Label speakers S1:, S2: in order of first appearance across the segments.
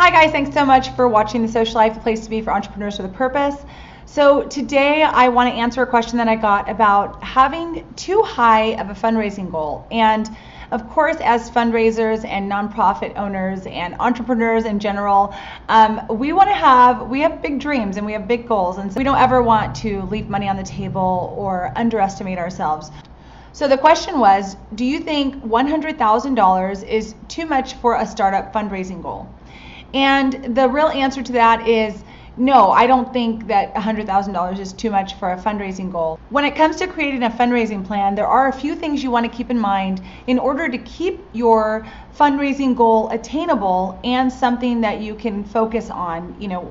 S1: Hi guys, thanks so much for watching the Socialife, the place to be for entrepreneurs with a purpose. So today I want to answer a question that I got about having too high of a fundraising goal. And of course, as fundraisers and nonprofit owners and entrepreneurs in general, we have big dreams and we have big goals, and so we don't ever want to leave money on the table or underestimate ourselves. So the question was, do you think $100,000 is too much for a startup fundraising goal? And the real answer to that is no, I don't think that $100,000 is too much for a fundraising goal. When it comes to creating a fundraising plan, there are a few things you want to keep in mind in order to keep your fundraising goal attainable and something that you can focus on,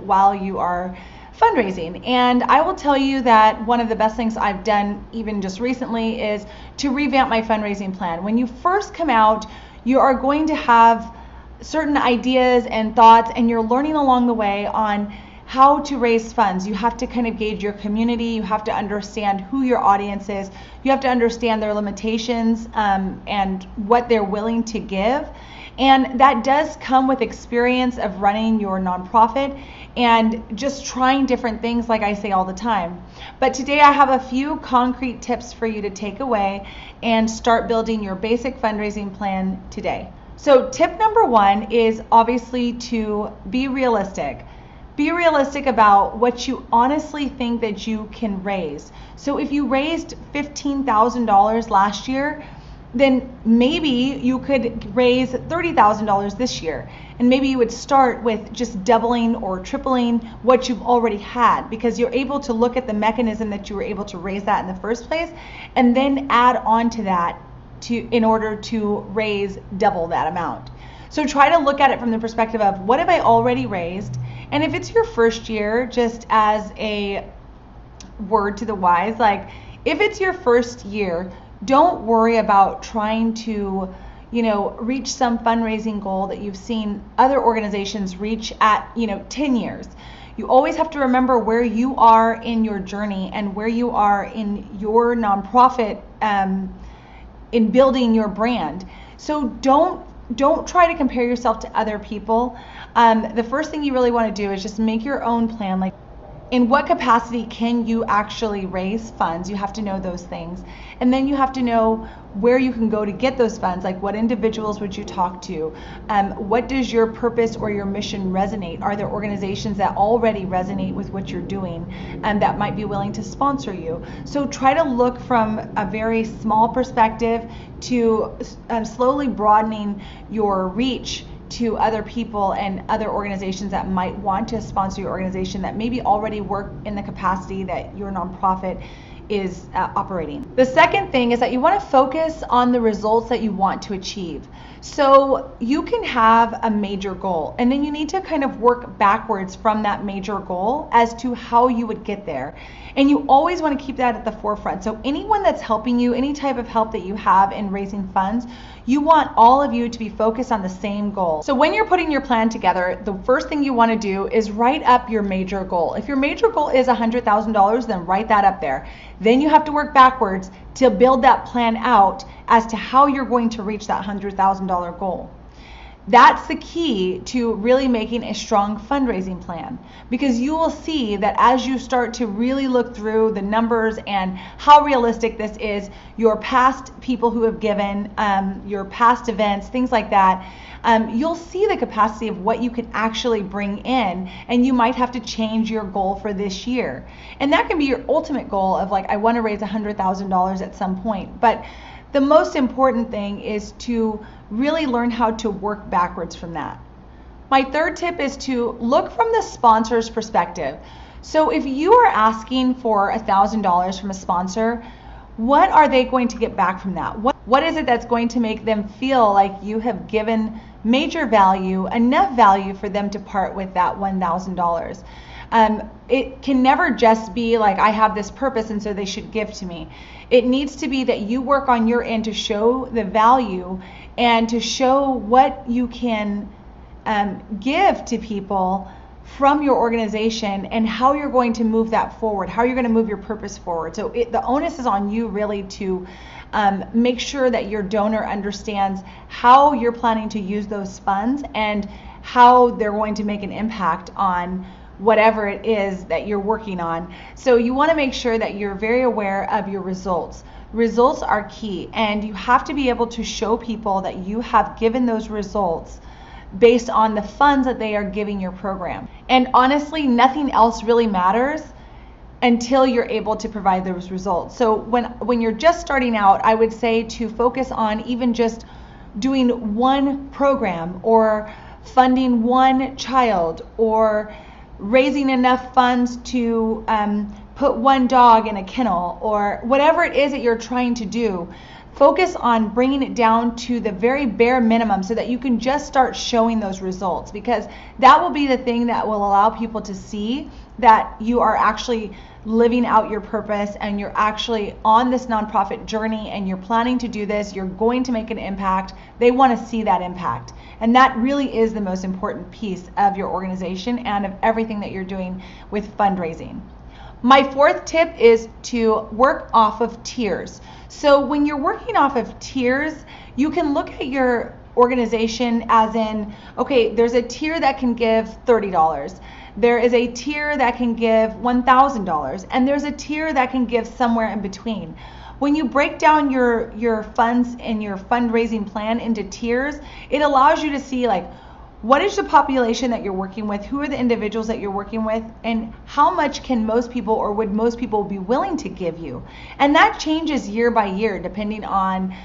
S1: while you are fundraising. And I will tell you that one of the best things I've done even just recently is to revamp my fundraising plan. When you first come out, you are going to have certain ideas and thoughts, and you're learning along the way on how to raise funds. You have to kind of gauge your community. You have to understand who your audience is. You have to understand their limitations and what they're willing to give. And that does come with experience of running your nonprofit and just trying different things, like I say all the time. But today I have a few concrete tips for you to take away and start building your basic fundraising plan today. So tip number one is obviously to be realistic. Be realistic about what you honestly think that you can raise. So if you raised $15,000 last year, then maybe you could raise $30,000 this year. And maybe you would start with just doubling or tripling what you've already had, because you're able to look at the mechanism that you were able to raise that in the first place and then add on to that in order to raise double that amount. So try to look at it from the perspective of, what have I already raised? And if it's your first year, just as a word to the wise, like if it's your first year, don't worry about trying to, reach some fundraising goal that you've seen other organizations reach at, 10 years. You always have to remember where you are in your journey and where you are in your nonprofit, in building your brand. So don't try to compare yourself to other people. The first thing you really want to do is just make your own plan. Like, in what capacity can you actually raise funds? You have to know those things. And then you have to know where you can go to get those funds. Like, what individuals would you talk to? What does your purpose or your mission resonate? Are there organizations that already resonate with what you're doing and that might be willing to sponsor you? So try to look from a very small perspective to slowly broadening your reach to other people and other organizations that might want to sponsor your organization that maybe already work in the capacity that your nonprofit is operating. The second thing is that you want to focus on the results that you want to achieve. So you can have a major goal, and then you need to kind of work backwards from that major goal as to how you would get there. And you always want to keep that at the forefront. So anyone that's helping you, any type of help that you have in raising funds, you want all of you to be focused on the same goal. So when you're putting your plan together, the first thing you want to do is write up your major goal. If your major goal is $100,000, then write that up there. Then you have to work backwards to build that plan out as to how you're going to reach that $100,000 goal. That's the key to really making a strong fundraising plan, because you will see that as you start to really look through the numbers and how realistic this is, your past people who have given, your past events, things like that, you'll see the capacity of what you can actually bring in, and you might have to change your goal for this year. And that can be your ultimate goal of, like, I want to raise $100,000 at some point. But the most important thing is to really learn how to work backwards from that. My third tip is to look from the sponsor's perspective. So if you are asking for $1,000 from a sponsor, what are they going to get back from that? What is it that's going to make them feel like you have given major value, enough value for them to part with that $1,000? It can never just be like, I have this purpose and so they should give to me. It needs to be that you work on your end to show the value and to show what you can give to people from your organization and how you're going to move that forward, how you're going to move your purpose forward. So the onus is on you really to make sure that your donor understands how you're planning to use those funds and how they're going to make an impact on whatever it is that you're working on. So you want to make sure that you're very aware of your results. Results are key, and you have to be able to show people that you have given those results based on the funds that they are giving your program. And honestly, nothing else really matters until you're able to provide those results. So when you're just starting out, I would say to focus on even just doing one program, or funding one child, or raising enough funds to put one dog in a kennel, or whatever it is that you're trying to do. Focus on bringing it down to the very bare minimum so that you can just start showing those results, because that will be the thing that will allow people to see that you are actually living out your purpose, and you're actually on this nonprofit journey, and you're planning to do this, you're going to make an impact. They want to see that impact. And that really is the most important piece of your organization and of everything that you're doing with fundraising. My fourth tip is to work off of tiers. So when you're working off of tiers, you can look at your organization as in, okay, there's a tier that can give $30. There is a tier that can give $1,000, and there's a tier that can give somewhere in between. When you break down your funds and your fundraising plan into tiers, it allows you to see, like, what is the population that you're working with, who are the individuals that you're working with, and how much can most people, or would most people be willing to give you. And that changes year by year depending on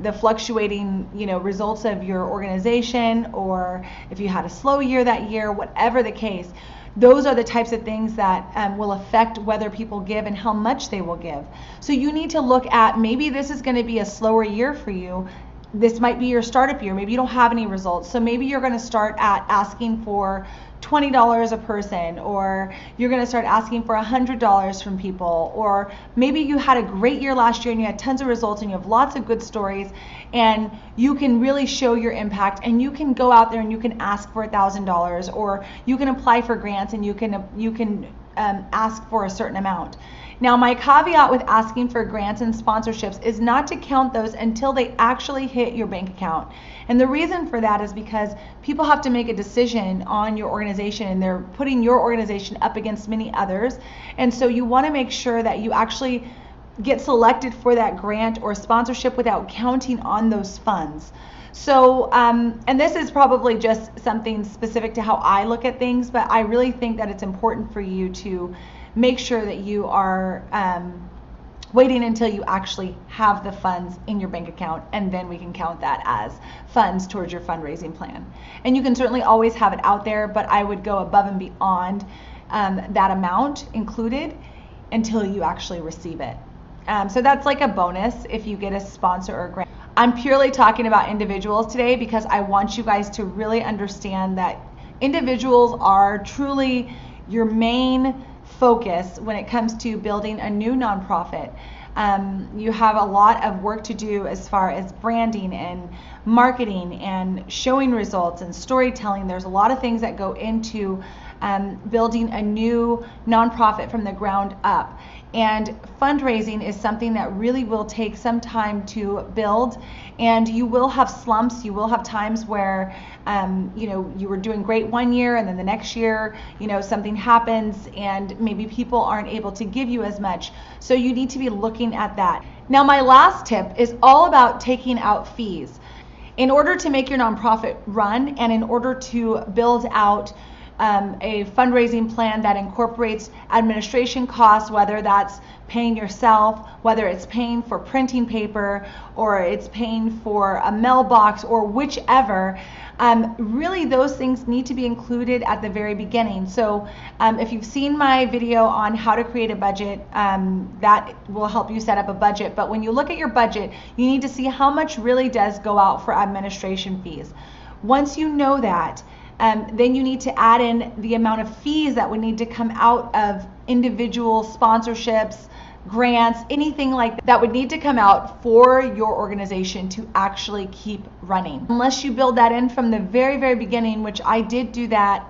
S1: the fluctuating results of your organization, or if you had a slow year that year, whatever the case. Those are the types of things that will affect whether people give and how much they will give. So you need to look at, maybe this is going to be a slower year for you. This might be your startup year. Maybe you don't have any results. So maybe you're going to start at asking for $20 a person, or you're going to start asking for $100 from people. Or maybe you had a great year last year and you had tons of results and you have lots of good stories, and you can really show your impact, and you can go out there and you can ask for $1,000, or you can apply for grants and you can ask for a certain amount. Now, my caveat with asking for grants and sponsorships is not to count those until they actually hit your bank account. And the reason for that is because people have to make a decision on your organization, and they're putting your organization up against many others. And so you want to make sure that you actually get selected for that grant or sponsorship without counting on those funds. So, and this is probably just something specific to how I look at things, but I really think that it's important for you to make sure that you are waiting until you actually have the funds in your bank account, and then we can count that as funds towards your fundraising plan. And you can certainly always have it out there, but I would go above and beyond that amount included until you actually receive it. So that's like a bonus if you get a sponsor or a grant. I'm purely talking about individuals today because I want you guys to really understand that individuals are truly your main focus when it comes to building a new nonprofit. You have a lot of work to do as far as branding and marketing and showing results and storytelling. There's a lot of things that go into building a new nonprofit from the ground up. And fundraising is something that really will take some time to build, and you will have slumps. You will have times where you were doing great one year, and then the next year something happens and maybe people aren't able to give you as much. So you need to be looking at that. Now, my last tip is all about taking out fees. In order to make your nonprofit run, and in order to build out a fundraising plan that incorporates administration costs, whether that's paying yourself, whether it's paying for printing paper, or it's paying for a mailbox, or whichever, really those things need to be included at the very beginning. So if you've seen my video on how to create a budget, that will help you set up a budget. But when you look at your budget, you need to see how much really does go out for administration fees. Once you know that, then you need to add in the amount of fees that would need to come out of individual sponsorships, grants, anything like that would need to come out for your organization to actually keep running. Unless you build that in from the very beginning, which I did do that.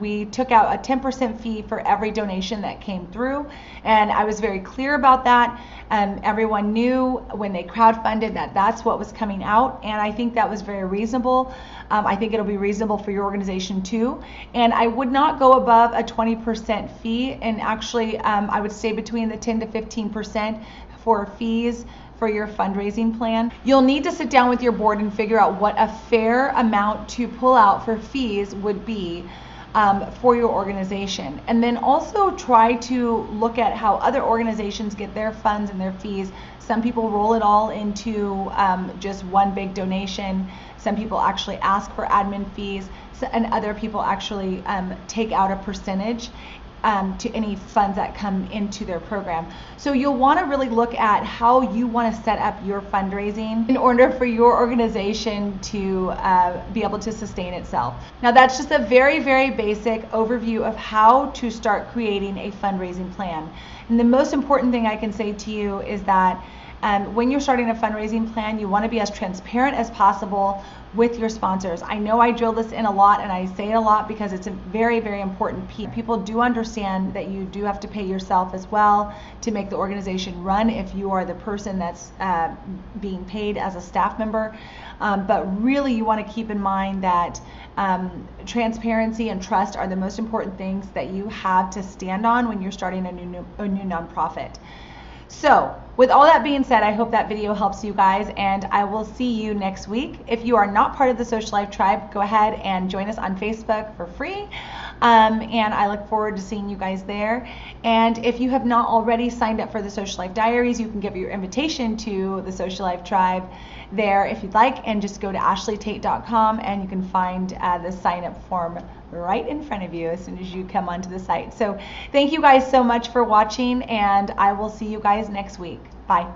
S1: We took out a 10% fee for every donation that came through, and I was very clear about that. Everyone knew when they crowdfunded that that's what was coming out, and I think that was very reasonable. I think it'll be reasonable for your organization too, and I would not go above a 20% fee, and actually I would stay between the 10 to 15% for fees for your fundraising plan. You'll need to sit down with your board and figure out what a fair amount to pull out for fees would be for your organization. And then also try to look at how other organizations get their funds and their fees. Some people roll it all into just one big donation. Some people actually ask for admin fees, and other people actually take out a percentage to any funds that come into their program. So you'll want to really look at how you want to set up your fundraising in order for your organization to be able to sustain itself. Now that's just a very basic overview of how to start creating a fundraising plan. And the most important thing I can say to you is that when you're starting a fundraising plan, you want to be as transparent as possible with your sponsors. I know I drill this in a lot, and I say it a lot because it's a very important piece. People do understand that you do have to pay yourself as well to make the organization run if you are the person that's being paid as a staff member. But really you want to keep in mind that transparency and trust are the most important things that you have to stand on when you're starting a new nonprofit. So with all that being said, I hope that video helps you guys, and I will see you next week. If you are not part of the Socialife tribe, go ahead and join us on Facebook for free. And I look forward to seeing you guys there. And if you have not already signed up for the Socialife Diaries, you can give your invitation to the Socialife tribe there if you'd like, and just go to ashleetate.com and you can find the sign up form right in front of you as soon as you come onto the site. So thank you guys so much for watching, and I will see you guys next week. Bye.